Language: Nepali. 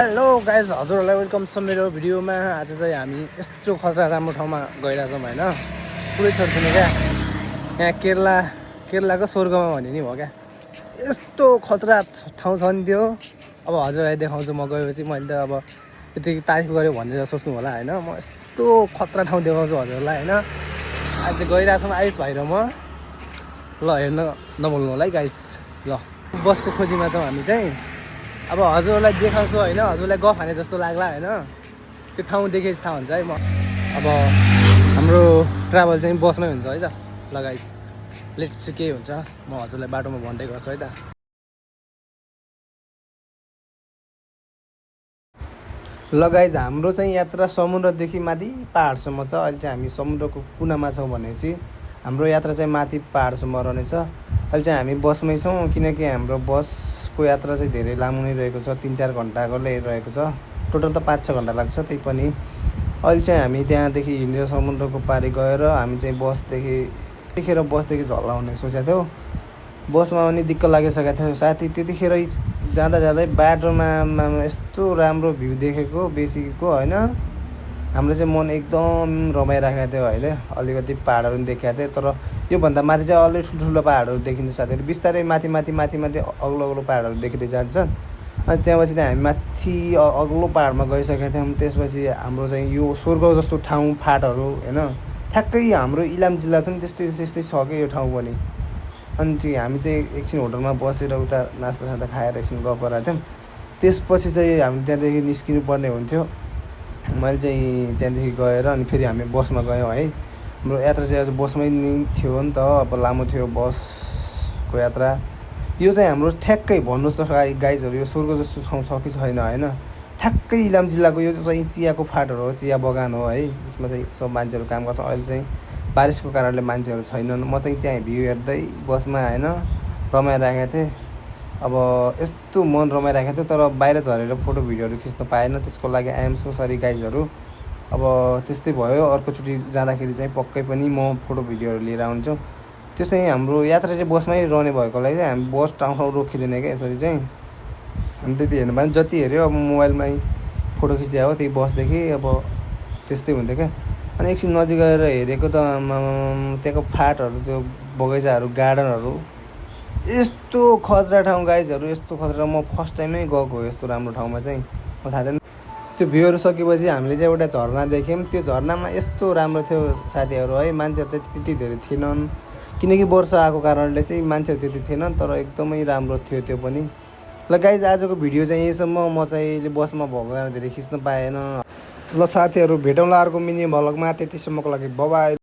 हेलो गाइज, हजुरहरूलाई वेलकम छ मेरो भिडियोमा। आज चाहिँ हामी यस्तो खतरा राम्रो ठाउँमा गइरहेछौँ होइन, पुरै छोड्छौँ क्या। यहाँ केरलाको स्वर्गमा भन्ने नि भयो क्या। यस्तो खतरा ठाउँ छ नि त्यो। अब हजुरलाई देखाउँछु म गएपछि। मैले त अब त्यतिकै तारिफ गऱ्यो भनेर सोच्नु होला होइन। म यस्तो खतरा ठाउँ देखाउँछु हजुरलाई होइन। आज चाहिँ गइरहेछौँ आयुष भाइ र म। ल हेर्न नभुल्नु होला है गाइज। ल बसको खोजीमा छौँ हामी चाहिँ। अब हजुरलाई देखाउँछु होइन, हजुरलाई गफ हाने जस्तो लाग्ला होइन। त्यो ठाउँ देखेपछि थाहा हुन्छ है। म अब हाम्रो ट्राभल चाहिँ बसमै हुन्छ है त। ल गाइस, लेट्स सी के हुन्छ। म हजुरलाई बाटोमा भन्दै गर्छु है त। ल गाइस, हाम्रो चाहिँ यात्रा समुद्रदेखि माथि पाहाडसम्म छ। अहिले चाहिँ हामी समुद्रको कुनामा छौँ भने चाहिँ हाम्रो यात्रा चाहिँ माथि पाहाडसम्म रहनेछ। अहिले चाहिँ हामी बसमै छौँ, किनकि हाम्रो बसको यात्रा चाहिँ धेरै लामो नै रहेको छ। 3-4 घन्टाको रहेको छ। टोटल त 5-6 घन्टा लाग्छ। त्यही पनि अहिले चाहिँ हामी त्यहाँदेखि हिँडेर समुद्रको पारि गएर हामी चाहिँ बसदेखि झल्लाउने सोचेको थियौँ। बसमा पनि दिक्क लागिसकेको थियो साथी। त्यतिखेर जाँदा जाँदै बाटोमा यस्तो राम्रो भ्यू देखेको बेसीको होइन। हाम्रो चाहिँ मन एकदम रमाइरहेको थियो अहिले। अलिकति पाहाडहरू पनि देखेको थियो, तर योभन्दा माथि चाहिँ अलि ठुल्ठुलो पाहाडहरू देखिन्छ साथीहरू। बिस्तारै माथि अग्लो पाहाडहरू देखिँदै जान्छन्। अनि त्यहाँपछि चाहिँ हामी माथि अग्लो पाहाडमा गइसकेका थियौँ। त्यसपछि हाम्रो चाहिँ यो स्वर्ग जस्तो ठाउँ फाटहरू होइन, ठ्याक्कै हाम्रो इलाम जिल्ला छ नि त्यस्तै छ क्या यो ठाउँ पनि। अनि चाहिँ हामी चाहिँ एकछिन होटलमा बसेर उता नास्तासास्ता खाएर एकछिन गफ गरेका थियौँ। त्यसपछि चाहिँ हामी त्यहाँदेखि निस्किनु पर्ने हुन्थ्यो। मैले चाहिँ त्यहाँदेखि गएर अनि फेरि हामी बसमा गयौँ है। हाम्रो यात्रा चाहिँ आज बसमै नै थियो नि त। अब लामो थियो बसको यात्रा। यो चाहिँ हाम्रो ठ्याक्कै भन्नुहोस् त गाइजहरू, यो स्वर्ग जस्तो ठाउँ छ कि छैन होइन। ठ्याक्कै इलाम जिल्लाको यो चाहिँ चियाको फाटहरू हो, चिया बगान हो है। यसमा चाहिँ सब मान्छेहरू काम गर्छ। अहिले चाहिँ बारिसको कारणले मान्छेहरू छैनन्। म चाहिँ त्यहाँ भ्यू हेर्दै बसमा होइन रमाइरहेको थिएँ। अब यस्तो मन रमाइरहेको थियो, तर बाहिर झरेर फोटो भिडियोहरू खिच्न पाएन। त्यसको लागि आइएम सो सरी गाइजहरू। अब त्यस्तै भयो। अर्कोचोटि जाँदाखेरि चाहिँ पक्कै पनि म फोटो भिडियोहरू लिएर आउँछु। त्यो चाहिँ हाम्रो यात्रा चाहिँ बसमै रहने भएकोलाई चाहिँ हामी बस ठाउँ रोकिँदैन क्या यसरी चाहिँ। अनि त्यति हेर्नु भएन, जति हेऱ्यो अब मोबाइलमै फोटो खिचिया हो त्यही बसदेखि। अब त्यस्तै हुन्थ्यो क्या। अनि एकछिन नजिक गएर हेरेको त त्यहाँको फाटहरू, त्यो बगैँचाहरू, गार्डनहरू, यस्तो खतरा ठाउँ गाइजहरू, यस्तो खतरा। म फर्स्ट टाइमै गएको हो यस्तो राम्रो ठाउँमा चाहिँ। म थाहा थिएन। त्यो भ्यूहरू सकेपछि हामीले चाहिँ एउटा झरना देख्यौँ। त्यो झरनामा यस्तो राम्रो थियो साथीहरू है। मान्छेहरू चाहिँ त्यति धेरै थिएनन्, किनकि वर्षा आएको कारणले चाहिँ मान्छेहरू त्यति थिएनन्, तर एकदमै राम्रो थियो त्यो पनि। ल गाइज, आजको भिडियो चाहिँ यहीसम्म। म चाहिँ बसमा भएको कारण धेरै खिच्न पाएन। ल साथीहरू, भेटौँला अर्को मिनी भ्लगमा। त्यतिसम्मको लागि बाइ बाइ।